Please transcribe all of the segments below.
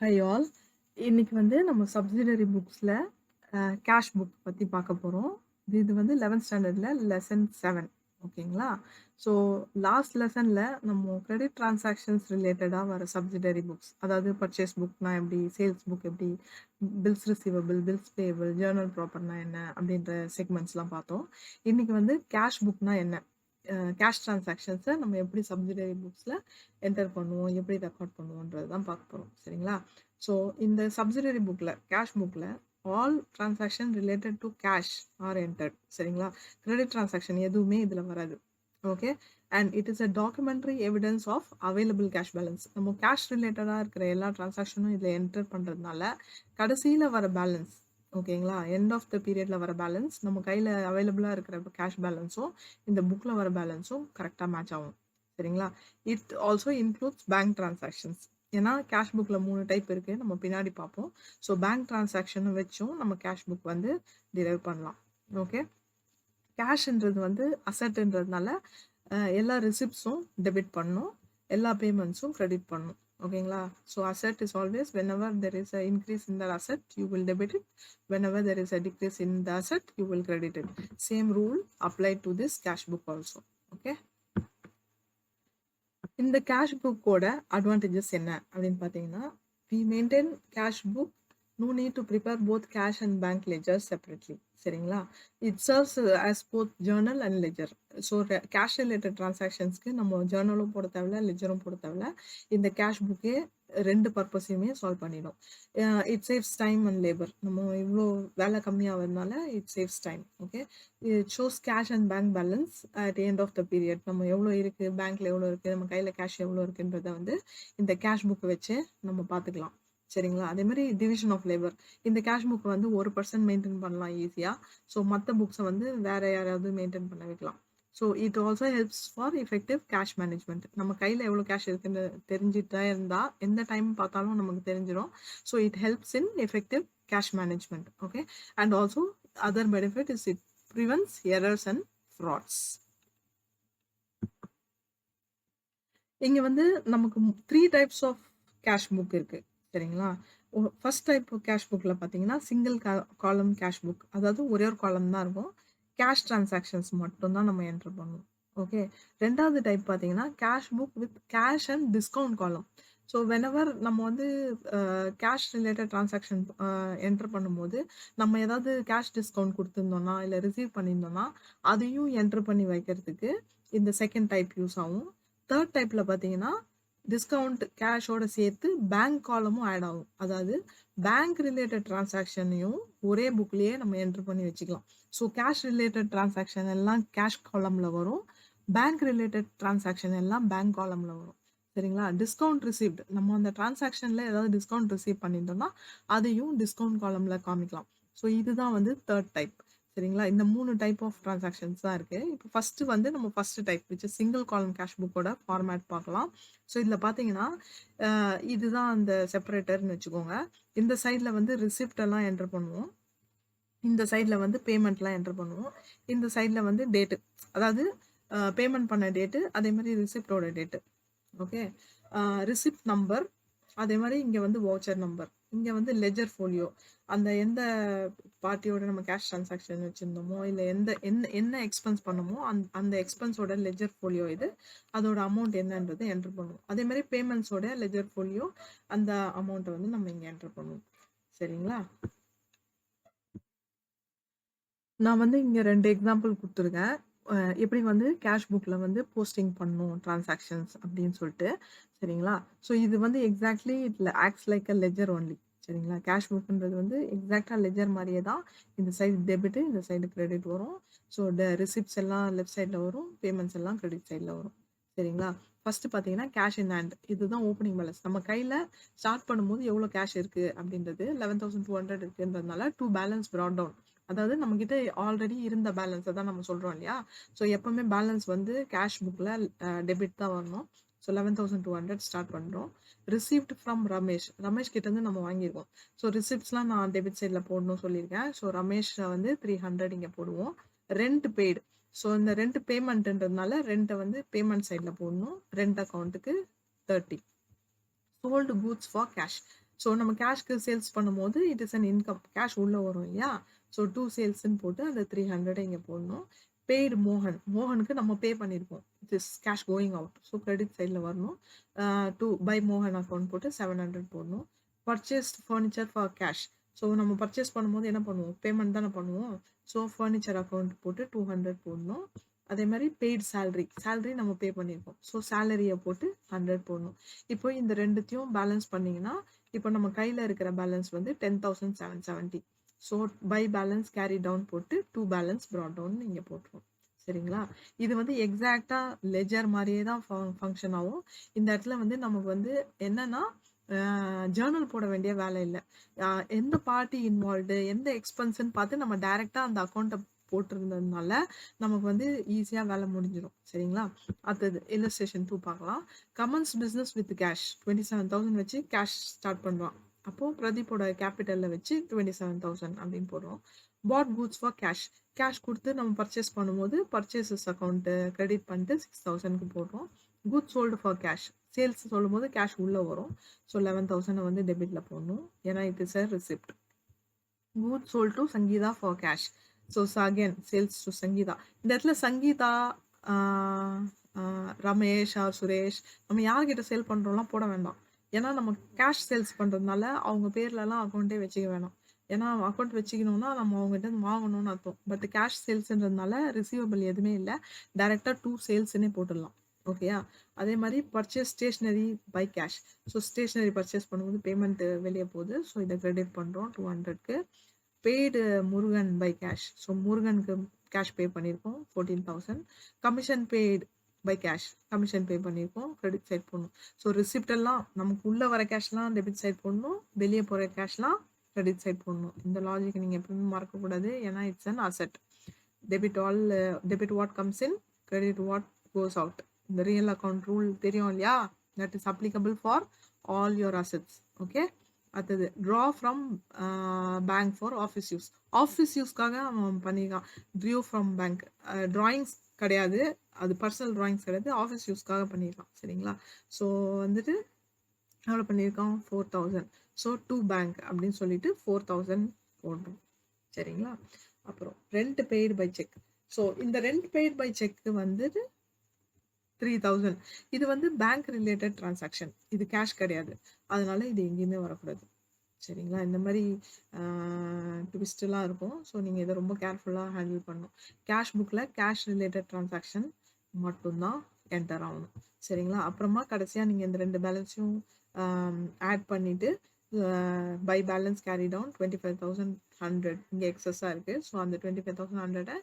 High all. இன்னைக்கு வந்து நம்ம சப்சிடரி புக்ஸ்ல கேஷ் புக் பத்தி பார்க்க போறோம். இது வந்து 11th ஸ்டாண்டர்ட்ல லெசன் 7. ஓகேங்களா? ஸோ லாஸ்ட் லெசன்ல நம்ம கிரெடிட் டிரான்சாக்ஷன்ஸ் ரிலேட்டடா வர சப்சிடரி புக்ஸ், அதாவது பர்ச்சேஸ் புக்னா எப்படி, சேல்ஸ் புக் எப்படி, bills receivable, bills payable, journal ப்ராப்பர்னா என்ன அப்படின்ற செக்மெண்ட்ஸ்லாம் பார்த்தோம். இன்னைக்கு வந்து கேஷ் புக்னா என்ன, கேஷ் டிரான்சாக்ஷன்ஸை நம்ம எப்படி சப்சிடரி புக்ஸ்ல என்டர் பண்ணுவோம், எப்படி ரெக்கார்ட் பண்ணுவோன்றது தான் பார்க்க போகிறோம். சரிங்களா? ஸோ இந்த சப்சிடரி புக்கில், கேஷ் புக்கில் all transaction related to cash are entered. சரிங்களா? கிரெடிட் டிரான்சாக்ஷன் எதுவுமே இதில் வராது. Okay. And it is a documentary evidence of available cash balance. நம்ம கேஷ் ரிலேட்டடாக இருக்கிற எல்லா டிரான்சாக்ஷனும் இதில் என்டர் பண்ணுறதுனால கடைசியில் வர பேலன்ஸ், ஓகேங்களா, எண்ட் ஆஃப் த பீரியடில் வர பேலன்ஸ், நம்ம கையில் அவைலபிளாக இருக்கிற கேஷ் பேலன்ஸும் இந்த புக்கில் வர பேலன்ஸும் கரெக்டாக மேட்ச் ஆகும். சரிங்களா? It also includes bank transactions. ஏன்னா கேஷ் புக்கில் 3 டைப் இருக்குது, நம்ம பின்னாடி பார்ப்போம். ஸோ பேங்க் டிரான்சாக்ஷனை வச்சும் நம்ம கேஷ் புக் வந்து டிரைவ் பண்ணலாம். ஓகே. கேஷ்ன்றது வந்து அசட்டுன்றதுனால எல்லா ரிசிப்ட்ஸும் டெபிட் பண்ணும், எல்லா பேமெண்ட்ஸும் கிரெடிட் பண்ணும். ஓகேங்களா? So asset is always whenever there is a increase in the asset you will debit it, whenever there is a decrease in the asset you will credit it. Same rule applied to this cash book also. Okay. இந்த cash புக்கோட advantages என்ன அப்படின்னு பார்த்தீங்கன்னா, we maintain cash book, no need to prepare both cash and bank ledgers separately. சரிங்களா? It serves as both journal and ledger. So cash related டிரான்சாக்ஷன்ஸ்க்கு நம்ம ஜேர்னலும் போட தேவையில்ல, லெஜரும் போட தேவையில்ல. இந்த கேஷ் புக்கே ரெண்டு பர்பஸையுமே சால்வ் பண்ணிடும். It saves time and labour. நம்ம இவ்வளோ வேலை கம்மியாகிறதுனால it saves time. Okay. It shows cash and bank balance at end of the period. நம்ம எவ்வளோ இருக்குது, பேங்க்கில் எவ்வளோ இருக்குது, நம்ம கையில் கேஷ் எவ்வளோ இருக்குன்றதை வந்து இந்த கேஷ் புக்கை வச்சு நம்ம பார்த்துக்கலாம். சரிங்களா? அதே மாதிரி டிவிஷன் ஆஃப் லேபர். இந்த கேஷ் புக் வந்து ஒரு பர்சன் மெயின்டைன் பண்ணலாம் ஈஸியாக. ஸோ மற்ற புக்ஸை வந்து வேற யாராவது மெயின்டைன் பண்ண வைக்கலாம். So it also helps for effective cash management. நம்ம கையில் எவ்வளோ கேஷ் இருக்குன்னு தெரிஞ்சுட்டே இருந்தால் எந்த டைம் பார்த்தாலும் நமக்கு தெரிஞ்சிடும். So it helps in effective cash management. Okay. And also other benefit is it prevents errors and frauds. இங்க வந்து நமக்கு 3 டைப்ஸ் ஆஃப் கேஷ் புக் இருக்கு. சரிங்களா? ஃபர்ஸ்ட் டைப் கேஷ் புக்ல பார்த்தீங்கன்னா, சிங்கிள் காலம் கேஷ் புக். அதாவது ஒரே ஒரு காலம் தான் இருக்கும். கேஷ் டிரான்சாக்ஷன்ஸ் மட்டும் தான் நம்ம என்டர் பண்ணணும். ஓகே. 2வது டைப் பார்த்தீங்கன்னா, cash book with cash and discount column. So whenever நம்ம வந்து கேஷ் ரிலேட்டட் டிரான்சாக்ஷன் என்டர் பண்ணும்போது, நம்ம ஏதாவது கேஷ் டிஸ்கவுண்ட் குடுத்துருந்தோம்னா, இல்ல ரிசீவ் பண்ணியிருந்தோம்னா, அதையும் என்டர் பண்ணி வைக்கிறதுக்கு இந்த செகண்ட் டைப் யூஸ் ஆகும். தேர்ட் டைப்ல பார்த்தீங்கன்னா, டிஸ்கவுண்ட் கேஷோட சேர்த்து பேங்க் காலமும் ஆட் ஆகும். அதாவது பேங்க் ரிலேட்டட் டிரான்சாக்ஷனையும் ஒரே புக்லயே நம்ம என்டர் பண்ணி வச்சுக்கலாம். ஸோ கேஷ் ரிலேட்டட் டிரான்சாக்ஷன் எல்லாம் கேஷ் காலம்ல வரும். பேங்க் ரிலேட்டட் டிரான்சாக்ஷன் எல்லாம் பேங்க் காலம்ல வரும். சரிங்களா? டிஸ்கவுண்ட் ரிசீவ்ட், நம்ம அந்த டிரான்சாக்ஷன்ல ஏதாவது டிஸ்கவுண்ட் ரிசீவ் பண்ணியிருந்தோம்னா, அதையும் டிஸ்கவுண்ட் காலம்ல காமிக்கலாம். ஸோ இதுதான் வந்து தேர்ட் டைப். சரிங்களா? இந்த 3 டைப் ஆஃப் டிரான்சாக்ஷன்ஸ் தான் இருக்கு. இப்போ ஃபர்ஸ்ட் வந்து நம்ம first type which is single column cash புக்கோட ஃபார்மேட் பார்க்கலாம். ஸோ இதுல பார்த்தீங்கன்னா, இதுதான் அந்த செப்பரேட்டர்னு வச்சுக்கோங்க. இந்த சைட்ல வந்து ரிசிப்ட் எல்லாம் என்டர் பண்ணுவோம். இந்த சைட்ல வந்து பேமெண்ட்லாம் என்டர் பண்ணுவோம். இந்த சைட்ல வந்து டேட்டு, அதாவது பேமெண்ட் பண்ண டேட்டு, அதே மாதிரி ரிசிப்டோட டேட்டு. ஓகே. ரிசிப்ட் நம்பர், அதே மாதிரி இங்கே வந்து வவுச்சர் நம்பர், இங்கே வந்து லெஜர் ஃபோலியோ, அந்த எந்த பார்ட்டியோட நம்ம கேஷ் டிரான்சாக்ஷன் வச்சுருந்தோமோ, இல்லை எந்த என்ன என்ன எக்ஸ்பென்ஸ் பண்ணமோ அந்த எக்ஸ்பென்ஸோட லெஜர் ஃபோலியோ இது, அதோட அமௌண்ட் என்னன்றது என்டர் பண்ணுவோம். அதே மாதிரி பேமெண்ட்ஸோட லெஜர் ஃபோலியோ, அந்த அமௌண்ட்டை வந்து நம்ம இங்கே என்டர் பண்ணுவோம். சரிங்களா? நான் வந்து இங்க 2 எக்ஸாம்பிள் குடுத்துருக்கேன். எப்படி வந்து கேஷ் புக்ல வந்து போஸ்டிங் பண்ணணும் டிரான்சாக்ஷன்ஸ் அப்படின்னு சொல்லிட்டு. சரிங்களா? ஸோ இது வந்து exactly it acts like a ledger only. சரிங்களா? கேஷ் புக்ன்றது வந்து எக்ஸாக்ட்டா லெட்ஜர் மாரியே தான். இந்த சைடு டெபிட், இந்த சைடு கிரெடிட் வரும். ஸோ ரிசிப்ட்ஸ் எல்லாம் லெஃப்ட் சைட்ல வரும். பேமெண்ட்ஸ் எல்லாம் கிரெடிட் சைட்ல வரும். சரிங்களா? ஃபர்ஸ்ட் பார்த்தீங்கன்னா, கேஷ் இன் ஹேண்ட். இதுதான் ஓப்பனிங் பேலன்ஸ். நம்ம கையில ஸ்டார்ட் பண்ணும்போது எவ்வளோ கேஷ் இருக்கு அப்படின்றது 11,200 இருக்குன்றதுனால, டூ பேலன்ஸ் ப்ராட் டவுன். அதாவது நம்மகிட்ட ஆல்ரெடி இருந்த பேலன்ஸை தான் நம்ம சொல்றோம் இல்லையா? ஸோ எப்பவுமே பேலன்ஸ் வந்து கேஷ் புக்ல டெபிட் தான் வரணும். ஸோ 11,200 ஸ்டார்ட் பண்றோம். Received from Ramesh. ரமேஷ் கிட்ட இருந்து நம்ம வாங்கியிருக்கோம். ஸோ ரிசிப்ட்ஸ்லாம் நான் டெபிட் சைட்ல போடணும்னு சொல்லியிருக்கேன். ஸோ ரமேஷ் வந்து 300 இங்க போடுவோம். Rent paid. ஸோ இந்த ரெண்ட் பேமெண்ட்ன்றதுனால ரெண்ட்டை வந்து பேமெண்ட் சைட்ல போடணும். ரெண்ட் அக்கௌண்ட்டுக்கு 30. Sold goods for cash. So நம்ம கேஷ்க்கு சேல்ஸ் பண்ணும்போது it is an income. Cash உள்ள வரும் இல்லையா? ஸோ 2 சேல்ஸ்ன்னு போட்டு அந்த 300 இங்க போடணும். பெய்டு மோகன். மோகனுக்கு நம்ம பே பண்ணியிருக்கோம். It is cash going out. So credit சைட்ல வரணும். டு பை மோகன் அக்கவுண்ட் போட்டு 700 போடணும். Purchased furniture for cash. So நம்ம பர்ச்சேஸ் பண்ணும்போது என்ன பண்ணுவோம்? பேமெண்ட் தானே பண்ணுவோம். ஸோ ஃபர்னிச்சர் அக்கவுண்ட் போட்டு 200 போடணும். அதே மாதிரி பெய்டு சேலரி நம்ம பே பண்ணியிருக்கோம். ஸோ சேலரியை போட்டு 100 போடணும். இப்போ இந்த ரெண்டுத்தையும் பேலன்ஸ் பண்ணீங்கன்னா இப்போ நம்ம கையில் இருக்கிற பேலன்ஸ் வந்து 10,770. So by balance carry down போட்டு 2 பேலன்ஸ் ப்ராட் டவுன் இங்கே போட்டுருவோம். சரிங்களா? இது வந்து எக்ஸாக்டாக லெஜர் மாதிரியே தான் ஃபங்க்ஷன் ஆகும். இந்த இடத்துல வந்து நமக்கு வந்து என்னன்னா ஜேர்னல் போட வேண்டிய வேலை இல்லை. எந்த பார்ட்டி இன்வால்வ்டு, எந்த எக்ஸ்பென்ஸ்ன்னு பார்த்து நம்ம டைரெக்டாக அந்த அக்கௌண்ட்டை போட்டிருந்ததுனால நமக்கு வந்து ஈஸியாக வேலை முடிஞ்சிடும். சரிங்களா? அடுத்தது இல்லஸ்ட்ரேஷன் 2 பார்க்கலாம். கமன்ஸ் பிஸ்னஸ் வித் கேஷ் 27,000 வச்சு கேஷ் ஸ்டார்ட் பண்ணுறான். அப்போது பிரதீப்போட கேபிட்டலில் வச்சு 27,000 அப்படின்னு போடுறோம். பாட் கூட்ஸ் ஃபார் கேஷ். கேஷ் கொடுத்து நம்ம பர்ச்சேஸ் பண்ணும்போது பர்ச்சேசஸ் அக்கௌண்ட்டு கிரெடிட் பண்ணிட்டு 6,000க்கு போடுறோம். Goods sold for cash. Sales சொல்லும் போது கேஷ் உள்ளே வரும். ஸோ 11,000 வந்து டெபிட்டில் போடணும். ஏன்னா it is a receipt. Goods sold to Sangeetha for cash. So again sales to Sangeetha. இந்த இடத்துல சங்கீதா, ரமேஷ் ஆர் சுரேஷ் நம்ம யார்கிட்ட சேல் பண்ணுறோம்லாம் போட வேண்டாம். ஏன்னா நம்ம கேஷ் சேல்ஸ் பண்ணுறதுனால அவங்க பேர்லலாம் அக்கௌண்ட்டே வச்சுக்க வேணாம். ஏன்னா அக்கௌண்ட் வச்சுக்கணும்னா நம்ம அவங்ககிட்ட வாங்கணும்னு அர்த்தம். பட் கேஷ் சேல்ஸ்ன்றதுனால ரிசீவபிள் எதுவுமே இல்லை. டைரெக்டாக 2 சேல்ஸ்ன்னே போட்டுடலாம். ஓகேயா? அதே மாதிரி purchase stationery by cash. So stationery purchase பண்ணும்போது பேமெண்ட் வெளியே போகுது. ஸோ இதை கிரெடிட் பண்ணுறோம் 200க்கு. Paid Murugan by cash. So முருகனுக்கு கேஷ் பே பண்ணியிருக்கோம் 14,000. Commission paid by cash. Commission pay பண்ணியிருக்கோம், கிரெடிட் சைட் போடணும். ஸோ ரிசிப்ட் எல்லாம் நமக்கு உள்ளே வர கேஷ்லாம் டெபிட் சைட் போடணும், வெளியே போகிற கேஷ்லாம் கிரெடிட் சைட் போடணும். இந்த லாஜிக் நீங்கள் எப்பவுமே மறக்கக்கூடாது. ஏன்னா it's an asset. Debit what comes in, credit what goes out. இந்த ரியல் அக்கௌண்ட் ரூல் தெரியும் இல்லையா? That is applicable for all your assets. Okay. அடுத்தது draw from bank for office use. Office யூஸ்க்காக அவன் பண்ணியிருக்கான். Drew from bank. ட்ராயிங்ஸ் கிடையாது, அது personal drawings கிடையாது, ஆஃபீஸ் யூஸ்க்காக பண்ணியிருக்கான். சரிங்களா? ஸோ வந்துட்டு எவ்வளோ பண்ணியிருக்கான்? 4,000. ஸோ டு பேங்க் அப்படின்னு சொல்லிட்டு 4,000 போடுறோம். சரிங்களா? அப்புறம் rent paid by cheque. So இந்த ரெண்ட் பெய்டு பை செக்கு வந்துட்டு 3,000. இது வந்து பேங்க் ரிலேட்டட் டிரான்சாக்ஷன், இது கேஷ் கிடையாது. அதனால இது எங்கேயுமே வரக்கூடாது. சரிங்களா? இந்த மாதிரி ட்விஸ்ட்லாம் இருக்கும். ஸோ நீங்கள் இதை ரொம்ப கேர்ஃபுல்லாக ஹேண்டில் பண்ணணும். கேஷ் புக்கில் கேஷ் ரிலேட்டட் டிரான்சாக்ஷன் மட்டும்தான் என்டர் ஆகணும். சரிங்களா? அப்புறமா கடைசியாக நீங்கள் இந்த 2 பேலன்ஸையும் ஆட் பண்ணிவிட்டு பை பேலன்ஸ் கேரி டவுன் 25,100 இங்கே எக்ஸஸாக இருக்குது. ஸோ அந்த 25,100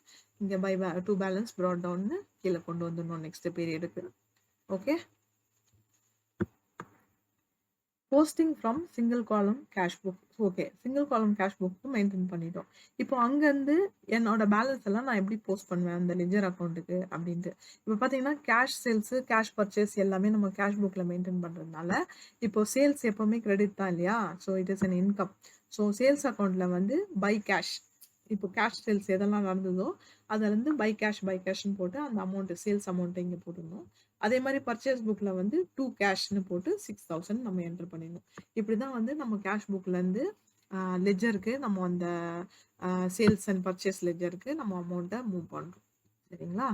இங்கே பை 2 பேலன்ஸ் ப்ராட் டவுன்னு கீழே கொண்டு வந்துடணும் நெக்ஸ்ட் பீரியடுக்கு. Okay. Posting from single column cash book. Okay, single column cash book maintain பண்ணிட்டோம். இப்போ அங்கேருந்து என்னோட பேலன்ஸ் எல்லாம் நான் எப்படி போஸ்ட் பண்ணுவேன் அந்த லெஜர் அக்கௌண்ட்டுக்கு அப்படின்ட்டு. இப்போ பார்த்தீங்கன்னா கேஷ் சேல்ஸு, கேஷ் பர்ச்சேஸ் எல்லாமே நம்ம கேஷ் புக்கில் மெயின்டைன் பண்ணுறதுனால இப்போ சேல்ஸ் எப்போவுமே கிரெடிட் தான் இல்லையா? So it is an income. So sales அக்கௌண்ட்டில் வந்து பை கேஷ், இப்போ கேஷ் சேல்ஸ் எதெல்லாம் நடந்ததோ அதுலேருந்து பை கேஷ்னு போட்டு அந்த அமௌண்ட்டு சேல்ஸ் அமௌண்ட்டை இங்கே போட்டுடணும். அதே மாதிரி பர்ச்சேஸ் புக்கில் வந்து 2 கேஷ்னு போட்டு 6,000 நம்ம என்டர் பண்ணிடணும். இப்படி தான் வந்து நம்ம கேஷ் புக்லேருந்து லெஜருக்கு நம்ம அந்த சேல்ஸ் அண்ட் பர்ச்சேஸ் லெஜருக்கு நம்ம அமௌண்ட்டை மூவ் பண்ணுறோம். சரிங்களா?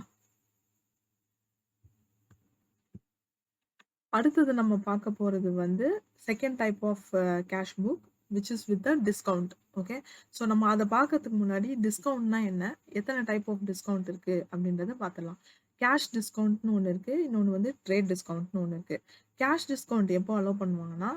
அடுத்தது நம்ம பார்க்க போகிறது வந்து second type of cash book which is with the discount. Okay. So நம்ம அதை பார்க்கறதுக்கு முன்னாடி டிஸ்கவுண்ட்னா என்ன, எத்தனை டைப் ஆஃப் டிஸ்கவுண்ட் இருக்குது அப்படின்றத பார்த்துடலாம். கேஷ் டிஸ்கவுண்ட்னு ஒன்று இருக்குது, இன்னொன்று வந்து ட்ரேட் டிஸ்கவுண்ட்னு ஒன்று இருக்குது. கேஷ் டிஸ்கவுண்ட் எப்போ அலோவ் பண்ணுவாங்கன்னா,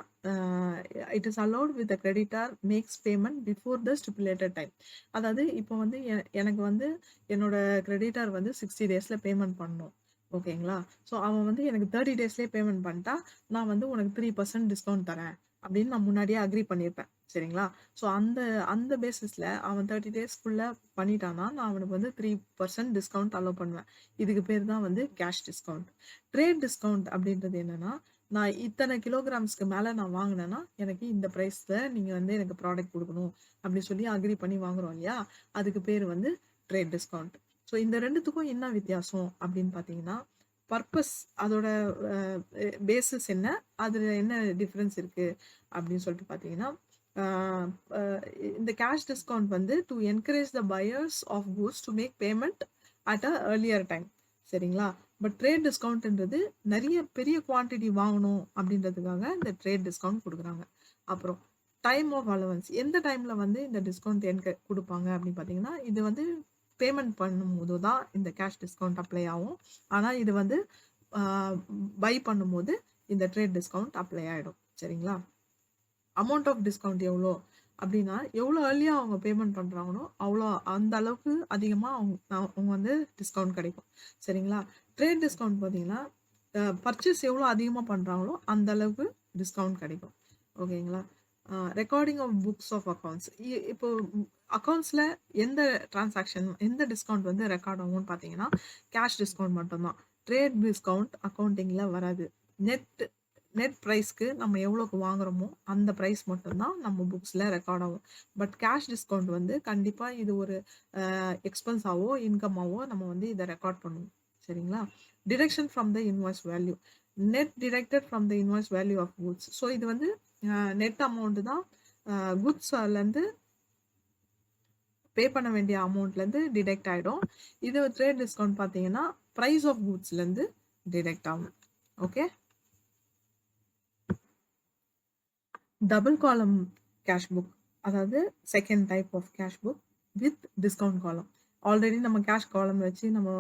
it is allowed with the creditor makes payment before the stipulated time. அதாவது இப்போ வந்து எனக்கு வந்து என்னோட கிரெடிட்டார் வந்து 60 டேஸில் பேமெண்ட் பண்ணணும். ஓகேங்களா? ஸோ அவன் வந்து எனக்கு 30 டேஸ்லேயே பேமெண்ட் பண்ணிட்டா நான் வந்து உனக்கு 3% டிஸ்கவுண்ட் தரேன் அப்படின்னு நான் முன்னாடியே அக்ரி பண்ணியிருப்பேன். சரிங்களா? ஸோ அந்த அந்த பேசிஸில் அவன் 30 டேஸ்க்குள்ளே பண்ணிட்டான்னா நான் அவனுக்கு வந்து 3% டிஸ்கவுண்ட் அலோவ் பண்ணுவேன். இதுக்கு பேர் தான் வந்து கேஷ் டிஸ்கவுண்ட். ட்ரேட் டிஸ்கவுண்ட் அப்படின்றது என்னென்னா, நான் இத்தனை கிலோகிராம்ஸ்க்கு மேலே நான் வாங்கினேன்னா எனக்கு இந்த ப்ரைஸில் நீங்கள் வந்து எனக்கு ப்ராடக்ட் கொடுக்கணும் அப்படின்னு சொல்லி அக்ரி பண்ணி வாங்குறோம் இல்லையா? அதுக்கு பேர் வந்து ட்ரேட் டிஸ்கவுண்ட். ஸோ இந்த ரெண்டுத்துக்கும் என்ன வித்தியாசம் அப்படின்னு பார்த்தீங்கன்னா, பர்பஸ் அதோட பேசிஸ் என்ன, அதில் என்ன டிஃப்ரென்ஸ் இருக்குது அப்படின்னு சொல்லிட்டு பார்த்தீங்கன்னா, இந்த கேஷ் டிஸ்கவுண்ட் வந்து to encourage the buyers of goods to make payment at a earlier time. சரிங்களா? பட் ட்ரேட் டிஸ்கவுண்ட்ன்றது நிறைய பெரிய குவான்டிட்டி வாங்கணும் அப்படின்றதுக்காக இந்த ட்ரேட் டிஸ்கவுண்ட் கொடுக்குறாங்க. அப்புறம் டைம் ஆஃப் அலவன்ஸ், எந்த டைமில் வந்து இந்த டிஸ்கவுண்ட் கொடுப்பாங்க அப்படின்னு பார்த்தீங்கன்னா, இது வந்து பேமெண்ட் பண்ணும்போது தான் இந்த கேஷ் டிஸ்கவுண்ட் அப்ளை ஆகும். ஆனால் இது வந்து பை பண்ணும்போது இந்த ட்ரேட் டிஸ்கவுண்ட் அப்ளை ஆகிடும். சரிங்களா? அமௌண்ட் ஆஃப் டிஸ்கவுண்ட் எவ்வளோ அப்படின்னா, எவ்வளோ ஏர்லியாக அவங்க பேமெண்ட் பண்ணுறாங்களோ அவ்வளோ அந்த அளவுக்கு அதிகமாக அவங்க வந்து டிஸ்கவுண்ட் கிடைக்கும். சரிங்களா? ட்ரேட் டிஸ்கவுண்ட் பார்த்தீங்கன்னா, பர்ச்சேஸ் எவ்வளோ அதிகமாக பண்ணுறாங்களோ அந்த அளவுக்கு டிஸ்கவுண்ட் கிடைக்கும். ஓகேங்களா? Recording of books of accounts, இப்போ அக்கௌண்ட்ஸில் எந்த டிரான்சாக்ஷன் எந்த டிஸ்கவுண்ட் வந்து ரெக்கார்ட் ஆகும்னு பார்த்தீங்கன்னா, கேஷ் டிஸ்கவுண்ட் மட்டும்தான். ட்ரேட் டிஸ்கவுண்ட் அக்கௌண்டிங்கில் வராது. நெட் ப்ரைஸ்க்கு நம்ம எவ்வளோக்கு வாங்குறோமோ அந்த ப்ரைஸ் மட்டும்தான் நம்ம புக்ஸில் ரெக்கார்ட் ஆகும். பட் கேஷ் டிஸ்கவுண்ட் வந்து கண்டிப்பாக இது ஒரு எக்ஸ்பென்ஸாவோ இன்கமாவோ நம்ம வந்து இதை ரெக்கார்ட் பண்ணுவோம். சரிங்களா? Deduction from the invoice value, net deducted from the invoice value of goods. So இது வந்து நெட் அமௌண்ட்டு தான் குட்ஸ்லேருந்து பே பண்ண வேண்டிய அமௌண்ட்லேருந்து டிடெக்ட் ஆகிடும். இது ட்ரேட் டிஸ்கவுண்ட் பார்த்தீங்கன்னா ப்ரைஸ் ஆஃப் குட்ஸ்லேருந்து டிடெக்ட் ஆகும். Okay. Double column cash book, அதாவது second type of cash book with discount column. Already நம்ம கேஷ் காலம் வச்சு நம்ம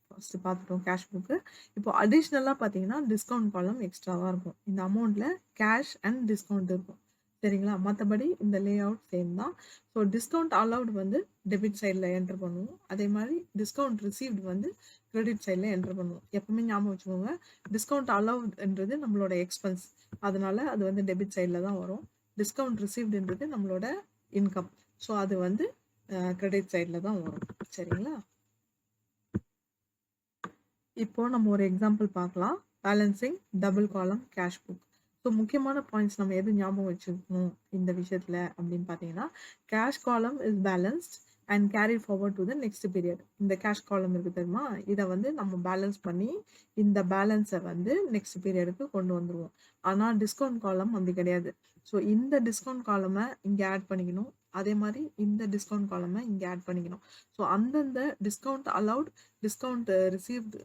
ஃபஸ்ட்டு பார்த்துட்டோம் கேஷ் புக்கு. இப்போ அடிஷ்னலாக பார்த்தீங்கன்னா டிஸ்கவுண்ட் காலம் எக்ஸ்ட்ராவாக இருக்கும். இந்த அமௌண்ட்டில் கேஷ் அண்ட் டிஸ்கவுண்ட் இருக்கும். சரிங்களா? மற்றபடி இந்த லே அவுட் சேம் தான். ஸோ டிஸ்கவுண்ட் அலவுட் வந்து டெபிட் சைடில் என்ட்ரு பண்ணுவோம். அதே மாதிரி டிஸ்கவுண்ட் ரிசீவ்டு வந்து கிரெடிட் சைடில் என்ட்ரு பண்ணுவோம். எப்பவுமே ஞாபகம் வச்சுக்கோங்க, டிஸ்கவுண்ட் அலவுட்ன்றது நம்மளோட எக்ஸ்பென்ஸ், அதனால அது வந்து டெபிட் சைடில் தான் வரும். டிஸ்கவுண்ட் ரிசீவ்டுன்றது நம்மளோட இன்கம், ஸோ அது வந்து கிரெடிட் சைடில் தான் வரும். சரிங்களா? இப்போ நம்ம ஒரு எக்ஸாம்பிள் பார்க்கலாம். Balancing double column cash book. So முக்கியமான பாயிண்ட்ஸ் நம்ம எது ஞாபகம் வச்சுக்கணும் இந்த விஷயத்தில் அப்படின்னு பார்த்தீங்கன்னா, கேஷ் காலம் is balanced and carry forward to the next period. இந்த கேஷ் காலம் இருக்குது தெரியுமா, இதை வந்து நம்ம பேலன்ஸ் பண்ணி இந்த பேலன்ஸை வந்து நெக்ஸ்ட் பீரியடுக்கு கொண்டு வந்துடுவோம். ஆனால் டிஸ்கவுண்ட் காலம் அப்படி கிடையாது. ஸோ இந்த டிஸ்கவுண்ட் காலமை இங்கே ஆட் பண்ணிக்கணும், அதே மாதிரி இந்த டிஸ்கவுண்ட் காலமை இங்கே ஆட் பண்ணிக்கணும். ஸோ அந்தந்த டிஸ்கவுண்ட் அலவுட், டிஸ்கவுண்ட் ரிசீவ்டு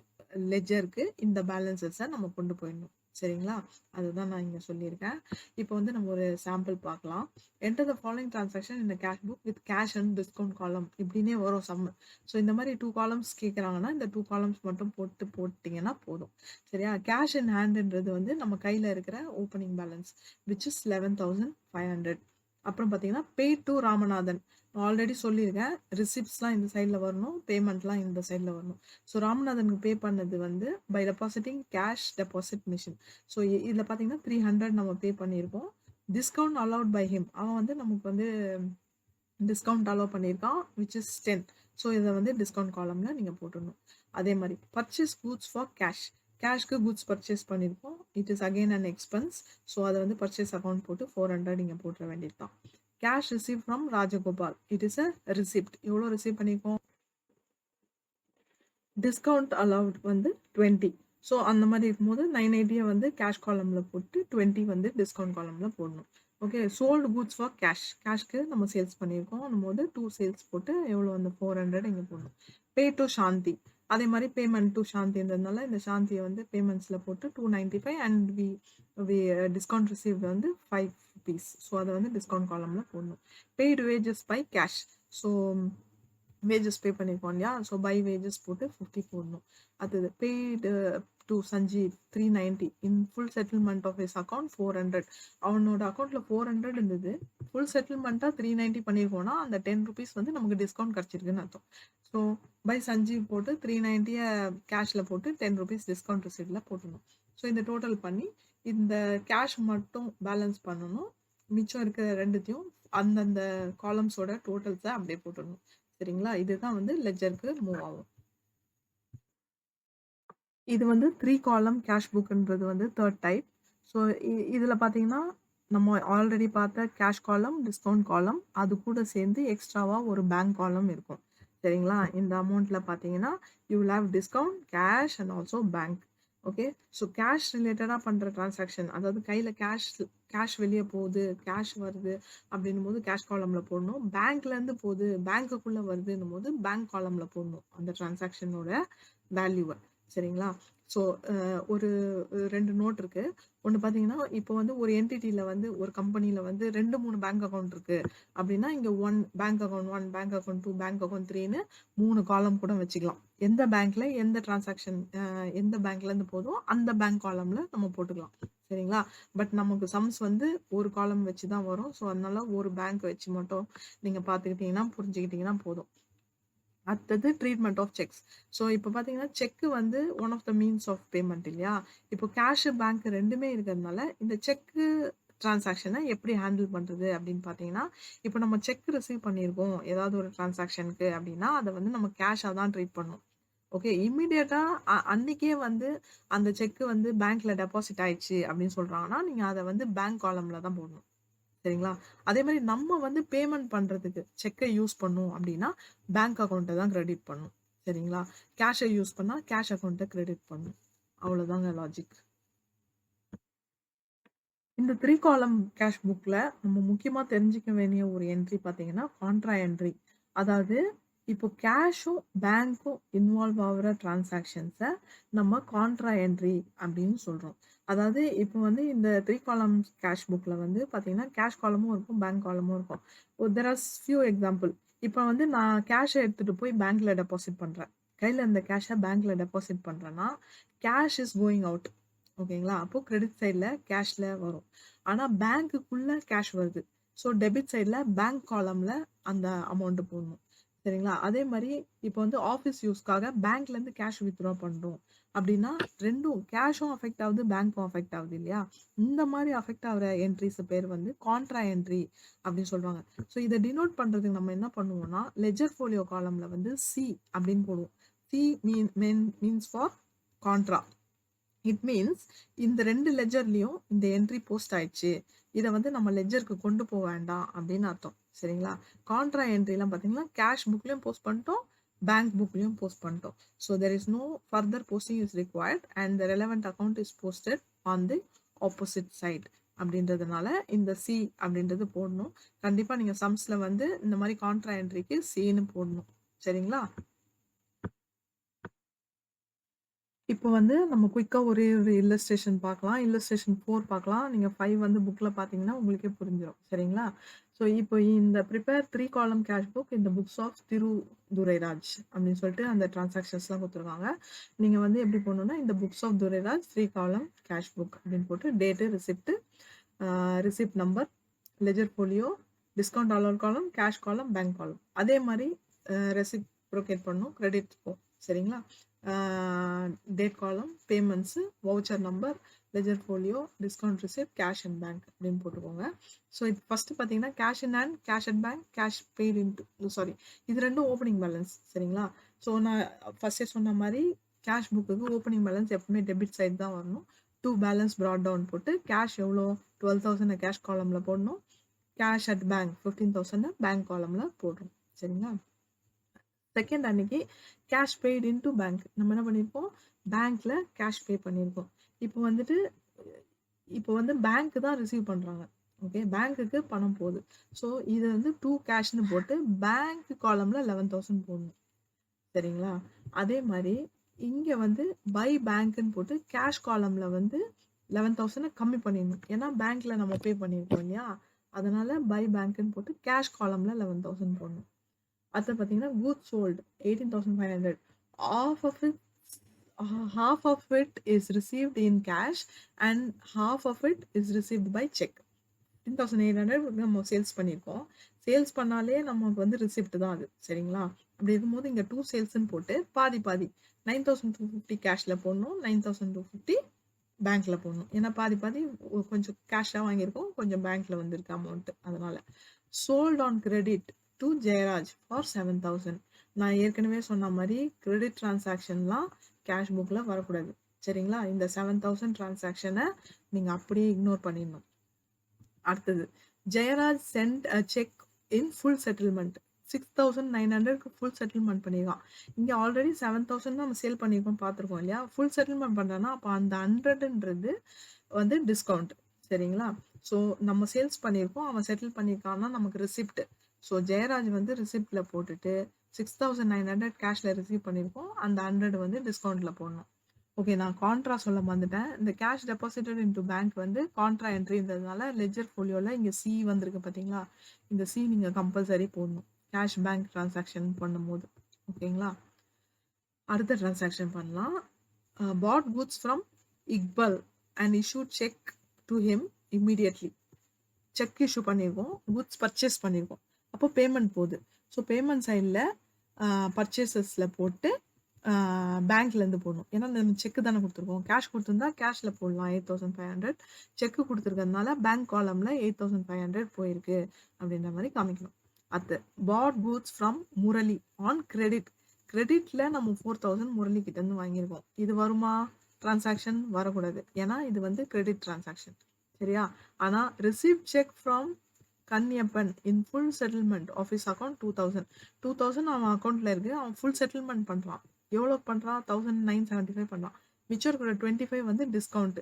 லெஜருக்கு இந்த பேலன்சஸை நம்ம கொண்டு போயிடணும். சரிங்களா? அதுதான் நான் இங்கே சொல்லியிருக்கேன். இப்போ வந்து நம்ம ஒரு சாம்பிள் பார்க்கலாம். என்டர் த ஃபாலோயிங் டிரான்சாக்ஷன் இந்த cash book with cash and discount column இப்படின்னே வரும் சம். ஸோ இந்த மாதிரி 2 காலம்ஸ் கேட்குறாங்கன்னா இந்த 2 காலம்ஸ் மட்டும் போட்டிங்கன்னா போதும். சரியா? கேஷ் இன் ஹேண்டுன்றது வந்து நம்ம கையில் இருக்கிற ஓப்பனிங் பேலன்ஸ் விச் இஸ் 11,500. அப்புறம் பார்த்தீங்கன்னா பே டு ராமநாதன், ஆல்ரெடி சொல்லியிருக்கேன், ரிசிப்ட்ஸ்லாம் இந்த சைடில் வரணும், பேமெண்ட்லாம் இந்த சைடில் வரணும். ஸோ ராமநாதனுக்கு பே பண்ணது வந்து by depositing cash deposit machine. So இதில் பார்த்தீங்கன்னா 300 நம்ம பே பண்ணியிருக்கோம். டிஸ்கவுண்ட் அலவுட் பை ஹிம், அவன் வந்து நமக்கு வந்து டிஸ்கவுண்ட் அலோவ் பண்ணியிருக்கான் விச் இஸ் 10. ஸோ இதை வந்து டிஸ்கவுண்ட் காலமில் நீங்கள் போட்டுடணும். அதே மாதிரி பர்ச்சேஸ் கூட்ஸ் ஃபார் கேஷ், கேஷ்க்கு குட்ஸ் பர்ச்சேஸ் பண்ணியிருக்கோம், it is again an expense. So அதை வந்து பர்ச்சேஸ் அக்கௌண்ட் போட்டு 400 நீங்கள் போட்டுற வேண்டியது தான். Cash receive from Rajagopal, it is a receipt. எவ்வளோ ரிசீவ் பண்ணியிருக்கோம்? டிஸ்கவுண்ட் அலவுட் வந்து 20. ஸோ அந்த மாதிரி இருக்கும்போது 980 வந்து கேஷ் காலமில் போட்டு 20 வந்து டிஸ்கவுண்ட் காலமில் போடணும். Okay. Sold goods for cash, கேஷ்க்கு நம்ம சேல்ஸ் பண்ணியிருக்கோம் போது 2 சேல்ஸ் போட்டு எவ்வளோ வந்து 400 இங்கே போடணும். பே டு சாந்தி, அதே மாதிரி பேமெண்ட் டு சாந்தின்றதுனால இந்த சாந்தியை வந்து பேமெண்ட்ஸில் போட்டு 295 அண்ட் வி டிஸ்கவுண்ட் ரிசீவ் வந்து 5 rupees. ஸோ அதை வந்து டிஸ்கவுண்ட் காலமில் போடணும். Paid wages by cash, so wages pay பண்ணியிருக்கோம் இல்லையா, ஸோ பை வேஜஸ் போட்டு 50 போடணும். அது paid to Sanjeev 390 in full settlement of his account 400. அவனோட அக்கௌண்ட்டில் 400 இருந்தது, ஃபுல் செட்டில்மெண்ட்டாக 390 பண்ணியிருக்கோன்னா அந்த 10 rupees வந்து நமக்கு டிஸ்கவுண்ட் கிடச்சிருக்குன்னு அர்த்தம். ஸோ பை சஞ்சீவ் போட்டு 390 கேஷில் போட்டு 10 rupees டிஸ்கவுண்ட் ரிசீப்டில் போட்டணும். ஸோ இந்த டோட்டல் பண்ணி இந்த கேஷ் மட்டும் பேலன்ஸ் பண்ணணும், மிச்சம் இருக்கிற ரெண்டுத்தையும் அந்தந்த காலம்ஸோட டோட்டல்ஸை அப்படியே போட்டுடணும். சரிங்களா? இதுதான் வந்து லெஜருக்கு மூவ் ஆகும். இது வந்து 3 காலம் கேஷ் புக்ன்றது வந்து தேர்ட் டைப். ஸோ இதில் பார்த்தீங்கன்னா நம்ம ஆல்ரெடி பார்த்த கேஷ் காலம், டிஸ்கவுண்ட் காலம், அது கூட சேர்ந்து எக்ஸ்ட்ராவாக ஒரு பேங்க் காலம் இருக்கும். சரிங்களா? இந்த அமௌண்ட்டில் பார்த்தீங்கன்னா you will have discount, cash and also bank. Okay. So cash ரிலேட்டடா பண்ற டிரான்சாக்ஷன் அதாவது கையில கேஷ் வெளிய போகுது, கேஷ் வருது அப்படின்னும்போது கேஷ் காலம்ல போடணும். பேங்க்லேருந்து போகுது, பேங்க்குக்குள்ள வருதுன்னும்போது பேங்க் காலம்ல போடணும். அந்த டிரான்சாக்ஷனோட வேல்யூவ. சரிங்களா? ஸோ ஒரு 2 நோட் இருக்கு. ஒண்ணு பார்த்தீங்கன்னா, இப்போ வந்து ஒரு என்டிட்டில வந்து ஒரு கம்பெனில வந்து 2, 3 பேங்க் அக்கவுண்ட் இருக்கு. அப்படின்னா இங்க 1 bank account 1, bank account 2, bank account 3ன்னு 3 காலம் கூட வச்சுக்கலாம். எந்த பேங்க்ல எந்த டிரான்சாக்ஷன் எந்த பேங்க்லேருந்து போதோ அந்த பேங்க் காலம்ல நம்ம போட்டுக்கலாம். சரிங்களா? பட் நமக்கு சம்ஸ் வந்து ஒரு காலம் வச்சு தான் வரும். ஸோ அதனால ஒரு பேங்க் வச்சு மட்டும் நீங்க பார்த்துக்கிட்டீங்கன்னா, புரிஞ்சுக்கிட்டீங்கன்னா போதும். அடுத்தது ட்ரீட்மெண்ட் ஆஃப் செக்ஸ். ஸோ இப்போ பார்த்தீங்கன்னா, செக் வந்து one of the means of payment இல்லையா? இப்போ கேஷ், பேங்க் 2மே இருக்கிறதுனால, இந்த செக்கு டிரான்சாக்ஷன எப்படி ஹேண்டில் பண்றது அப்படின்னு பார்த்தீங்கன்னா, இப்போ நம்ம செக் ரிசீவ் பண்ணியிருக்கோம், ஏதாவது ஒரு டிரான்சாக்ஷனுக்கு அப்படின்னா, அத வந்து நம்ம கேஷா தான் ட்ரீட் பண்ணணும். ஓகே. இம்மீடியட்டா அன்னைக்கே வந்து அந்த செக் வந்து பேங்க்ல டெபாசிட் ஆயிடுச்சு அப்படின்னு சொல்றாங்கன்னா, நீங்க அத வந்து பேங்க் காலம்ல தான் போடணும். சரிங்களா? அதே மாரி நம்ம வந்து பேமெண்ட் பண்றதுக்கு செக்க யூஸ் பண்ணோம் அப்டின்னா, பேங்க் அக்கவுண்ட்ட தான் கிரெடிட் பண்ணணும். சரிங்களா? கேஷ யூஸ் பண்ணா கேஷ் அக்கவுண்ட்ட கிரெடிட் பண்ணணும். அவ்வளோதாங்க லாஜிக். இந்த 3 காலம் கேஷ் புக்ல நம்ம முக்கியமா தெரிஞ்சுக்க வேண்டிய ஒரு என்ட்ரி பார்த்தீங்கன்னா, கான்ட்ரா என்ட்ரி. அதாவது இப்போ கேஷும், பேங்க்கும் இன்வால்வ் ஆகுற டிரான்சாக்ஷன்ஸ நம்ம கான்ட்ரா என்ட்ரி அப்படின்னு சொல்றோம். அதாவது இப்போ வந்து இந்த 3 காலம்ஸ் கேஷ் புக்ல வந்து பார்த்தீங்கன்னா, கேஷ் காலமும் இருக்கும், பேங்க் காலமும் இருக்கும். There are few example. இப்போ வந்து நான் கேஷ எடுத்துட்டு போய் பேங்க்ல டெபாசிட் பண்றேன். கையில இருந்த கேஷ பேங்க்ல டெபாசிட் பண்றேன்னா, கேஷ் இஸ் கோயிங் அவுட். ஓகேங்களா? அப்போ கிரெடிட் சைட்ல கேஷ்ல வரும். ஆனா பேங்க்குக்குள்ள கேஷ் வருது. ஸோ டெபிட் சைட்ல பேங்க் காலம்ல அந்த அமௌண்ட் போடணும். சரிங்களா? அதே மாரி இப்போ வந்து ஆஃபீஸ் யூஸ்க்காக பேங்க்லேருந்து கேஷ் வித்ட்ரா பண்றோம். அப்டின்னா 2ம் கேஷும் அஃபெக்ட் ஆகுது, பேங்க்கும் அஃபெக்ட் ஆகுது இல்லையா? இந்த மாரி அஃபெக்ட் ஆகுற என்ட்ரீஸ் பேர் வந்து கான்ட்ரா என்ட்ரி அப்டின்னு சொல்றாங்க. ஸோ இத டினோட் பண்றதுக்கு நம்ம என்ன பண்ணுவோம்னா, லெட்ஜர் ஃபோலியோ காலம்ல வந்து சி அப்டின்னு போடுவோம். C means for contra. It means இந்த 2 லெட்ஜர்லயும் இந்த என்ட்ரி போஸ்ட் ஆயிடுச்சு. இத வந்து நம்ம லெட்ஜருக்கு கொண்டு போ வேண்டாம் அப்படின்னு அர்த்தம். சரிங்களா? கான்ட்ரா என்ட்ரிலாம் பார்த்தீங்கன்னா, கேஷ் புக்லயும் போஸ்ட் பண்ணிட்டோம். பேங்க் புக்லயும் போஸ்ட் பண்ணிட்டோம். So there is no further posting is required and the relevant account is posted on the opposite side. அப்படின்றதுனால இந்த சி அப்படின்றது போடணும். கண்டிப்பா நீங்க சம்ஸ்ல வந்து இந்த மாதிரி கான்ட்ரா என்ட்ரிக்கு சின்னு போடணும். சரிங்களா? இப்போ வந்து நம்ம குயிக்கா ஒரே ஒரு இல்லஸ்ட்ரேஷன் பார்க்கலாம். இல்லஸ்ட்ரேஷன் 4 பார்க்கலாம். நீங்க 5 வந்து புக்ல பார்த்தீங்கன்னா, உங்களுக்கே புரிஞ்சிரும். சரிங்களா? ஸோ இப்போ இந்த பிரிப்பேர் 3 காலம் கேஷ் புக் இந்த புக்ஸ் ஆஃப் திரு துரைராஜ் அப்படின்னு சொல்லிட்டு அந்த டிரான்சாக்ஷன்ஸ்லாம் குடுத்துருக்காங்க. நீங்க வந்து எப்படி போடணும்னா, இந்த புக்ஸ் ஆஃப் துரைராஜ் 3 காலம் கேஷ் புக் அப்படின்னு போட்டு date, receipt, receipt number, ledger folio, discount allow காலம், கேஷ் காலம், பேங்க் காலம். அதே மாரி ரெசிப்ரோகேட் பண்ணணும். கிரெடிட் சரிங்களா? டேட் காலம், payments, voucher number, ledger folio, discount receipt, cash and bank அப்படின்னு போட்டுக்கோங்க. ஸோ இது ஃபர்ஸ்ட் பார்த்தீங்கன்னா, cash in hand, cash at bank, cash paid into sorry இது 2ம் ஓப்பனிங் பேலன்ஸ் சரிங்களா? ஸோ நான் ஃபர்ஸ்ட்டே சொன்ன மாரி கேஷ் புக்குக்கு ஓப்பனிங் பேலன்ஸ் எப்பவுமே டெபிட் சைடு தான் வரணும். டூ பேலன்ஸ் ப்ராட் டவுன் போட்டு கேஷ் எவ்வளோ 12,000 கேஷ் காலம்ல போடணும். கேஷ் அட் பேங்க் 15,000 பேங்க் காலம்ல போடுறோம். சரிங்களா? செகண்ட் அன்னைக்கு கேஷ் பெய்டு இன்டு பேங்க் நம்ம என்ன பண்ணியிருப்போம் பேங்க்ல கேஷ் பே பண்ணியிருக்கோம். இப்போ வந்துட்டு இப்போ வந்து பேங்க் தான் ரிசீவ் பண்றாங்க. ஓகே பேங்க்குக்கு பணம் போகுது. ஸோ இது வந்து டூ கேஷ்னு போட்டு பேங்க் காலம்ல 11,000 போடணும். சரிங்களா? அதே மாதிரி இங்க வந்து பை பேங்க்னு போட்டு கேஷ் காலம்ல வந்து 11,000 கம்மி பண்ணிடணும். ஏன்னா பேங்க்ல நம்ம பே பண்ணியிருக்கோம் இல்லையா? அதனால பை பேங்க்னு போட்டு கேஷ் காலம்ல 11,000 போடணும். அடுத்து பார்த்தீங்கன்னா goods sold 18,500 half of it half of it is received in cash and half of it is received by check. 15,800 நம்ம சேல்ஸ் பண்ணியிருக்கோம். சேல்ஸ் பண்ணாலே நமக்கு வந்து ரிசிப்ட் தான் அது. சரிங்களா? அப்படி இருக்கும்போது இங்க 2 சேல்ஸ்ன்னு போட்டு பாதி பாதி 9,250 கேஷ்ல போடணும். 9,250 பேங்க்ல போடணும். ஏன்னா பாதி பாதி கொஞ்சம் கேஷா வாங்கியிருக்கோம். கொஞ்சம் பேங்க்ல வந்திருக்கு அமௌண்ட். அதனால sold on credit to Jayaraj for 7,000. நான் ஏற்கனவே சொன்ன மாதிரி கிரெடிட் டிரான்சாக்ஷன்லாம் கேஷ் புக்ல வரக்கூடாது. சரிங்களா? இந்த 7,000 டிரான்சாக்ஷனை நீங்க அப்படியே இக்னோர் பண்ணிடணும். அடுத்தது Jayaraj sent a cheque in full settlement 6,900க்கு ஃபுல் செட்டில்மெண்ட் பண்ணியிருக்கான். இங்க ஆல்ரெடி 7,000 தான் நம்ம சேல் பண்ணியிருக்கோம் பார்த்துருக்கோம் இல்லையா? ஃபுல் செட்டில்மெண்ட் பண்றான்னா, அப்ப அந்த 100ன்றது வந்து டிஸ்கவுண்ட். சரிங்களா? ஸோ நம்ம சேல்ஸ் பண்ணியிருக்கோம். அவன் செட்டில் பண்ணியிருக்கான்னா நமக்கு ரிசிப்ட். ஸோ ஜெயராஜ் வந்து ரிசிப்ட்ல போட்டுட்டு 6,900 கேஷ்ல ரிசீவ் பண்ணியிருக்கோம். அந்த 100 வந்து டிஸ்கவுண்ட்ல போடணும். ஓகே. நான் கான்ட்ரா சொல்ல மறந்துட்டேன். இந்த கேஷ் டெபாசிட்டட் இன்டூ பேங்க் வந்து கான்ட்ரா என்ட்ரின்றதுனால லெட்ஜர் ஃபோலியோல இங்க சி வந்திருக்கு பார்த்தீங்களா? இந்த சி நீங்க கம்பல்சரி போடணும். கேஷ் பேங்க் டிரான்சாக்ஷன் பண்ணும்போது. ஓகேங்களா? அடுத்த டிரான்சாக்ஷன் பண்ணலாம். Bought goods from Iqbal and issued cheque to him immediately. Cheque issue பண்ணியிருக்கோம். குட்ஸ் பர்ச்சேஸ் பண்ணியிருக்கோம். அப்போ பேமெண்ட் போகுது. ஸோ பேமெண்ட் சைடில் பர்ச்சேசஸில் போட்டு பேங்க்லேருந்து போடணும். ஏன்னா நம்ம செக்கு தானே கொடுத்துருக்கோம். கேஷ் கொடுத்துருந்தா கேஷில் போடலாம் 8,500. செக்கு கொடுத்துருக்கறதுனால பேங்க் காலமில் 8,500 போயிருக்கு அப்படின்ற மாதிரி காமிக்கணும். அடுத்து bought goods from Murali on credit. கிரெடிட்ல நம்ம 4,000 முரளி கிட்டேருந்து வாங்கியிருக்கோம். இது வருமா? டிரான்சாக்ஷன் வரக்கூடாது. ஏன்னா இது வந்து கிரெடிட் டிரான்சாக்ஷன். சரியா? ஆனா receive check from Kanniappan in full settlement office account 2,000. 2,000 அவன் அக்கௌண்ட்ல இருக்கு. அவன் ஃபுல் செட்டில்மெண்ட் பண்றான். எவ்வளோ பண்றான்? 1,975 பண்றான். மிச்சம் இருக்கிற 25 வந்து டிஸ்கவுண்ட்.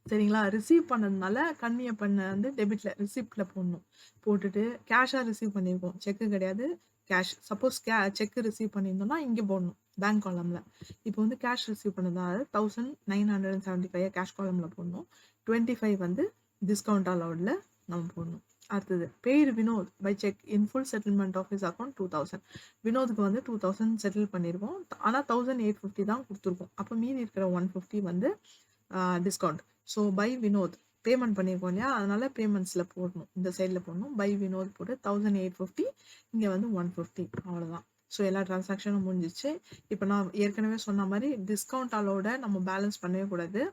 சரிங்களா? ரிசீவ் பண்ணதுனால கன்னியப்பன் வந்து டெபிட்ல ரிசிப்ட்ல போடணும். போட்டுட்டு கேஷா ரிசீவ் பண்ணியிருக்கோம். செக்கு கிடையாது. கேஷ். சப்போஸ் செக் ரிசீவ் பண்ணியிருந்தோம்னா இங்கே போடணும். பேங்க் காலம்ல. இப்போ வந்து கேஷ் ரிசீவ் பண்ணதால 1,975 கேஷ் காலம்ல போடணும். 25 வந்து டிஸ்கவுண்ட் அலவுட்ல நம்ம போடணும். அடுத்தது paid Vinod by cheque in full settlement of his account 2,000. வினோதுக்கு வந்து 2,000 செட்டில் பண்ணியிருக்கோம். ஆனால் 1,850 தான் கொடுத்துருக்கோம். அப்போ மீதி இருக்கிற 150 வந்து discount. So by Vinod payment பண்ணியிருக்கோம் இல்லையா? அதனால பேமெண்ட்ஸில் போடணும். இந்த சைடில் போடணும். பை வினோத் போட்டு 1,850. இங்கே வந்து 150. அவ்வளோதான். ஸோ எல்லா டிரான்சாக்ஷனும் முடிஞ்சிச்சு. இப்போ நான் ஏற்கனவே சொன்ன மாதிரி டிஸ்கவுண்ட் அலோட நம்ம பேலன்ஸ் பண்ணவே கூடாது.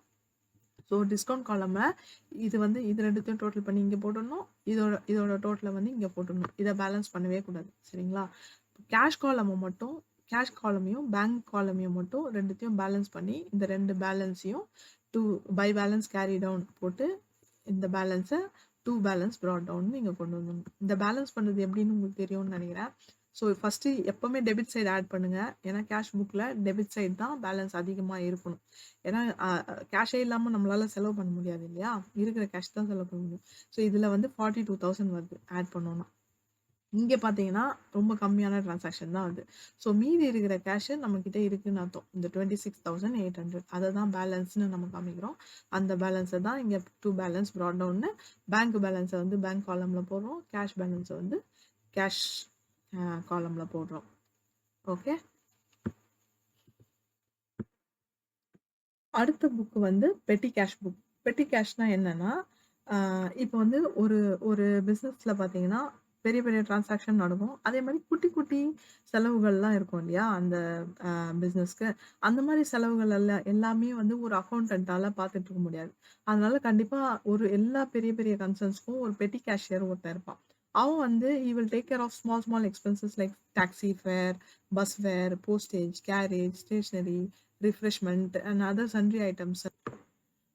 ஸோ டிஸ்கவுண்ட் காலமில் இது வந்து இது ரெண்டுத்தையும் டோட்டல் பண்ணி இங்கே போட்டுடணும். இதோட டோட்டலை வந்து இங்கே போட்டுடணும். இதை பேலன்ஸ் பண்ணவே கூடாது. சரிங்களா? கேஷ் காலமை மட்டும் கேஷ் காலமையும் பேங்க் காலமையும் மட்டும் ரெண்டுத்தையும் பேலன்ஸ் பண்ணி இந்த ரெண்டு பேலன்ஸையும் பை பேலன்ஸ் கேரி டவுன் போட்டு இந்த பேலன்ஸை பேலன்ஸ் ப்ராட் டவுன் நீங்கள் கொண்டு வந்துடணும். இந்த பேலன்ஸ் பண்ணுறது எப்படின்னு உங்களுக்கு தெரியும்னு நினைக்கிறேன். ஸோ ஃபஸ்ட்டு எப்போவுமே டெபிட் சைடு ஆட் பண்ணுங்கள். ஏன்னா கேஷ் புக்கில் டெபிட் சைடு தான் பேலன்ஸ் அதிகமாக இருக்கணும். ஏன்னா கேஷே இல்லாமல் நம்மளால் செலவு பண்ண முடியாது இல்லையா? இருக்கிற கேஷ் தான் செலவு பண்ண முடியும். ஸோ இதில் வந்து 42,000 வருது ஆட் பண்ணோன்னா. இங்கே பார்த்தீங்கன்னா ரொம்ப கம்மியான டிரான்சாக்ஷன் தான் வருது. ஸோ மீதி இருக்கிற கேஷு நம்மக்கிட்ட இருக்குன்னு அர்த்தம். இந்த 26,800 அதை தான் பேலன்ஸ்னு நம்ம காமிக்கிறோம். அந்த பேலன்ஸை தான் இங்கே பேலன்ஸ் ப்ராட் டவுன்னு பேங்க் பேலன்ஸை வந்து பேங்க் காலமில் போடுறோம். கேஷ் பேலன்ஸை வந்து கேஷ் காலமில் போடுறோம். ஓகே. அடுத்த புக்கு வந்து பெட்டி கேஷ் புக். பெட்டி கேஷ்னா என்னன்னா, இப்போ வந்து ஒரு ஒரு பிஸ்னஸில் பார்த்தீங்கன்னா பெரிய பெரிய டிரான்சாக்ஷன் நடக்கும். அதே மாதிரி குட்டி குட்டி செலவுகள்லாம் இருக்கும் இல்லையா? அந்த பிஸ்னஸ்க்கு. அந்த மாதிரி செலவுகள் எல்லாமே வந்து ஒரு அக்கௌண்டன்ட்டால பார்த்துட்டு இருக்க முடியாது. அதனால கண்டிப்பா எல்லா பெரிய பெரிய கன்சர்ன்ஸ்க்கும் ஒரு பெட்டி கேஷியர் ஒருத்தன் இருப்பான். அவன் வந்து he will take care of small small expenses like taxi fare, bus fare, postage, carriage, stationery, refreshment and other sundry items.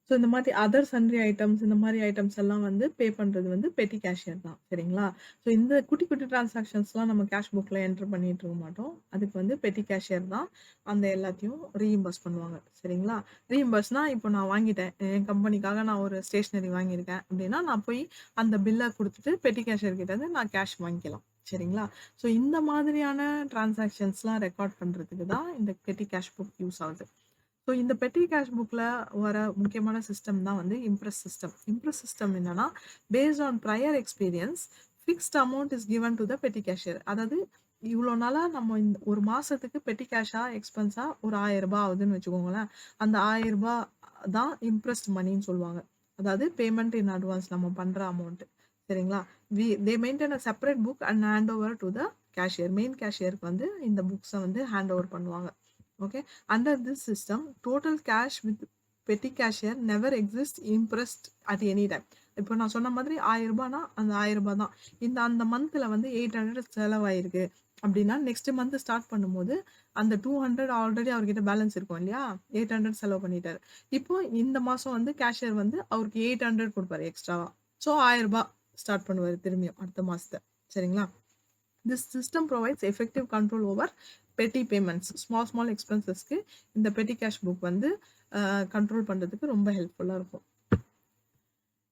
So இந்த மாதிரி அதர் சன்ட்ரி ஐட்டம்ஸ் இந்த மாதிரி ஐட்டம்ஸ் எல்லாம் வந்து பே பண்ணுறது வந்து பெட்டி கேஷியர் தான். சரிங்களா? ஸோ இந்த குட்டி குட்டி டிரான்சாக்ஷன்ஸ்லாம் நம்ம கேஷ் புக்கில் என்ட்ரு பண்ணிட்டு இருக்க மாட்டோம். அதுக்கு வந்து பெட்டி கேஷியர் தான் அந்த எல்லாத்தையும் ரீஇம்பர்ஸ் பண்ணுவாங்க. சரிங்களா? ரீஇம்பர்ஸ்னா இப்போ நான் வாங்கிட்டேன். என் கம்பெனிக்காக நான் ஒரு ஸ்டேஷ்னரி வாங்கியிருக்கேன் அப்படின்னா நான் போய் அந்த பில்லை கொடுத்துட்டு பெட்டி கேஷியர் கிட்ட இருந்து நான் கேஷ் வாங்கிக்கலாம். சரிங்களா? ஸோ இந்த மாதிரியான டிரான்சாக்ஷன்ஸ்லாம் ரெக்கார்ட் பண்ணுறதுக்கு தான் இந்த பெட்டி கேஷ் புக் யூஸ் ஆகுது. ஸோ இந்த பெட்டி கேஷ் புக்கில் வர முக்கியமான சிஸ்டம் தான் வந்து இம்ப்ரெஸ் சிஸ்டம். இம்ப்ரெஸ் சிஸ்டம் என்னன்னா based on prior experience fixed amount is given to the பெட்டி கேஷியர். அதாவது இவ்வளோ நாளாக நம்ம இந்த ஒரு மாதத்துக்கு பெட்டி கேஷாக எக்ஸ்பென்ஸாக ஒரு 1,000 ரூபாய் ஆகுதுன்னு வச்சுக்கோங்களேன். அந்த 1,000 ரூபாய் தான் இம்ப்ரெஸ்ட் மணின்னு சொல்லுவாங்க. அதாவது பேமெண்ட் இன் அட்வான்ஸ் நம்ம பண்ணுற அமௌண்ட். சரிங்களா? They maintain a separate book and hand over to the cashier. Main கேஷியருக்கு வந்து இந்த புக்ஸை வந்து ஹேண்ட் ஓவர் பண்ணுவாங்க. Okay. Under this system, total cash with petty cashier never exists impressed at any time. இப்போ நான் சொன்ன மாதிரி 1,000 ரூபாய்னா அந்த 1,000 ரூபாய் தான். அந்த மந்த்தில் வந்து 800 செலவாயிருக்கு அப்படின்னா நெக்ஸ்ட் மந்த் ஸ்டார்ட் பண்ணும்போது அந்த 200 ஆல்ரெடி அவர்கிட்ட பேலன்ஸ் இருக்கும் இல்லையா? 800 செலவு பண்ணிட்டாரு. இப்போ இந்த மாதம் வந்து கேஷியர் வந்து அவருக்கு 800 கொடுப்பாரு எக்ஸ்ட்ராவா. ஸோ 1,000 ரூபாய் ஸ்டார்ட் பண்ணுவார் திரும்பியும் அடுத்த மாதத்தை. சரிங்களா? This system provides effective control over petty payments. Small expenses-க்கு இந்த petty cash book வந்து கண்ட்ரோல் பண்றதுக்கு ரொம்ப ஹெல்ப்ஃபுல்லா இருக்கும்.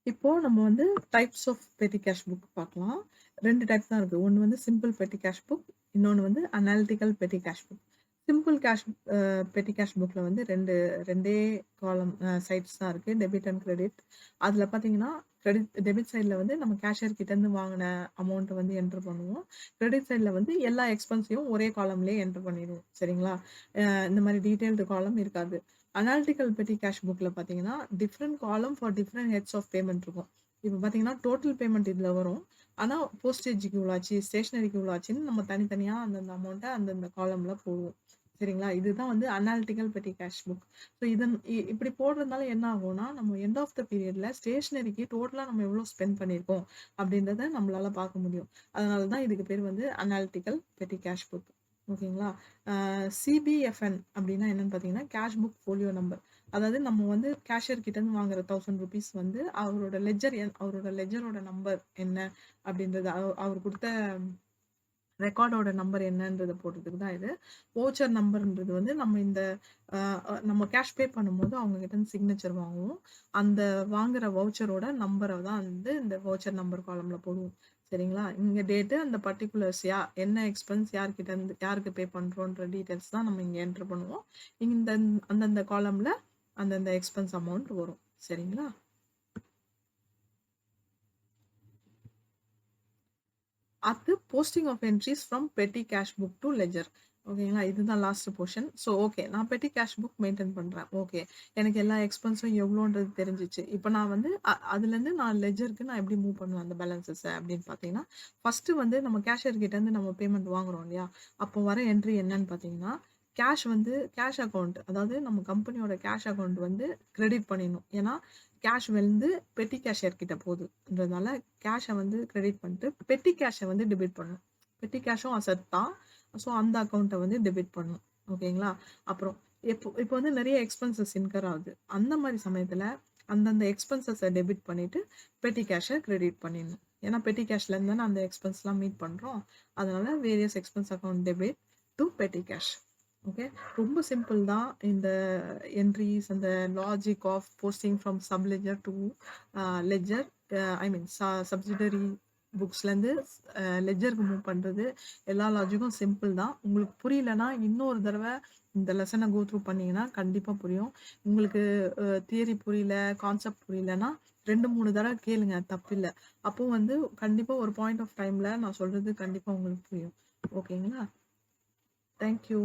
இப்போ நம்ம வந்து types of petty cash book பார்க்கலாம். 2 டைப் தான் இருக்கு. ஒண்ணு வந்து சிம்பிள் பெட்டி கேஷ் புக், இன்னொன்னு வந்து அனாலிட்டிக்கல் பெட்டி கேஷ் புக். சிம்பிள் கேஷ் பெட்டி கேஷ் புக்ல வந்து 2 காலம் சைட்ஸ் தான் இருக்கு. Debit and credit. அதுல பார்த்தீங்கன்னா, டெபிட் சைட்ல வந்து நம்ம கேஷியர் கிட்ட இருந்து வாங்குன அமௌண்ட்ட வந்து என்டர் பண்ணுவோம். கிரெடிட் சைட்ல வந்து எல்லா எக்ஸ்பென்ஸையும் ஒரே காலம்லயே என்டர் பண்ணிடுவோம். சரிங்களா? இந்த மாரி டீடைல்டு காலம் இருக்காது. அனாலிட்டிக்கல் பெட்டி கேஷ் புக்ல பார்த்தீங்கன்னா, different column for different heads of payment இருக்கும். இப்போ பார்த்தீங்கன்னா, டோட்டல் பேமெண்ட் இதுல வரும். ஆனா, போஸ்டேஜ்க்கு இவ்வளோ ஆச்சு, ஸ்டேஷனரிக்கு இவ்வளோ ஆச்சுன்னு நம்ம தனித்தனியா அந்தந்த அமௌண்ட்ட அந்தந்த காலம்ல போடுவோம். சரிங்களா? இதுதான் வந்து அனாலிட்டிக்கல் பெட்டி கேஷ் புக். ஸோ இதன் இப்படி போடுறதுனால என்ன ஆகும்னா, நம்ம எண்ட் ஆஃப் த பீரியட்ல ஸ்டேஷனரிக்கு டோட்டலா நம்ம எவ்வளோ ஸ்பெண்ட் பண்ணியிருக்கோம் அப்படின்றத நம்மளால பார்க்க முடியும். அதனால தான் இதுக்கு பேர் வந்து அனாலிட்டிக்கல் பெட்டி கேஷ் புக். ஓகேங்களா? சிபிஎஃப்என் அப்படின்னா என்னன்னு பார்த்தீங்கன்னா, கேஷ் புக் ஃபோலியோ நம்பர். அதாவது நம்ம வந்து கேஷியர் கிட்ட இருந்து வாங்குற ₹1000 வந்து அவரோட லெட்ஜரோட நம்பர் என்ன அப்படின்றது அவர் குடுத்த ரெக்கார்டோட நம்பர் என்னன்றத போடுறதுக்கு தான் இது. வவுச்சர் நம்பர்ன்றது வந்து நம்ம கேஷ் பே பண்ணும்போது அவங்க கிட்ட இருந்து சிக்னேச்சர் வாங்குவோம். அந்த வாங்குற வவுச்சரோட நம்பர தான் வந்து இந்த வவுச்சர் நம்பர் காலம்ல போடுவோம். சரிங்களா? இங்க டேட்டு அந்த பர்ட்டிகுலர்ஸ் என்ன எக்ஸ்பென்ஸ் யார்கிட்ட இருந்து யாருக்கு பே பண்றோன்ற டீடைல்ஸ் தான் நம்ம இங்க என்டர் பண்ணுவோம். இந்த அந்தந்த காலம்ல அந்தந்த எக்ஸ்பென்ஸ் அமௌண்ட் வரும். சரிங்களா? அடுத்து posting of entries from petty cash book to ledger. ஓகேங்களா? இதுதான் லாஸ்ட் போர்ஷன். ஸோ ஓகே, நான் பெட்டி கேஷ் புக் மெயின்டெயின் பண்றேன். ஓகே, எனக்கு எல்லா எக்ஸ்பென்ஸும் எவ்வளோன்றது தெரிஞ்சிச்சு. இப்போ நான் வந்து அதுலேருந்து நான் லெட்ஜருக்கு நான் எப்படி மூவ் பண்ணுவேன் அந்த பேலன்ஸஸை அப்படின்னு பார்த்தீங்கன்னா, ஃபர்ஸ்ட்டு வந்து நம்ம கேஷியர் கிட்டேருந்து நம்ம பேமெண்ட் வாங்குறோம் இல்லையா? அப்போ வர என்ட்ரி என்னன்னு பார்த்தீங்கன்னா, கேஷ் அக்கௌண்ட், அதாவது நம்ம கம்பெனியோட கேஷ் அக்கௌண்ட் வந்து கிரெடிட் பண்ணிடணும். ஏன்னா கேஷ் வந்து பெட்டி கேஷியர் கிட்ட போகுதுன்றதுனால கேஷை வந்து கிரெடிட் பண்ணிட்டு பெட்டி கேஷை வந்து டெபிட் பண்ணணும். பெட்டி கேஷும் அசட் தான். ஸோ அந்த அக்கௌண்ட்டை வந்து டெபிட் பண்ணணும். ஓகேங்களா? அப்புறம் இப்போ வந்து நிறைய எக்ஸ்பென்சஸ் இன்கர் ஆகுது. அந்த மாதிரி சமயத்தில் அந்தந்த எக்ஸ்பென்சஸை டெபிட் பண்ணிட்டு பெட்டி கேஷை கிரெடிட் பண்ணிடணும். ஏன்னா பெட்டி கேஷ்லேருந்து தானே அந்த எக்ஸ்பென்ஸ்லாம் மீட் பண்ணுறோம். அதனால various expense account debit to petty cash. Okay, ரொம்ப சிம்பிள் தான் இந்த என்ட்ரிஸ், அந்த logic of posting from subledger to ledger, I mean subsidiary புக்ஸ்லேருந்து லெஜருக்கு மூவ் பண்ணுறது, எல்லா லாஜிக்கும் சிம்பிள் தான். உங்களுக்கு புரியலன்னா இன்னொரு தடவை இந்த லெசனை கோ த்ரூ பண்ணிங்கன்னா கண்டிப்பாக புரியும். உங்களுக்கு தியரி புரியல, கான்செப்ட் புரியலன்னா 2-3 தடவை கேளுங்க, தப்பில்லை. அப்போ வந்து கண்டிப்பாக ஒரு பாயிண்ட் ஆஃப் டைமில் நான் சொல்கிறது கண்டிப்பாக உங்களுக்கு புரியும். ஓகேங்களா? தேங்க்யூ.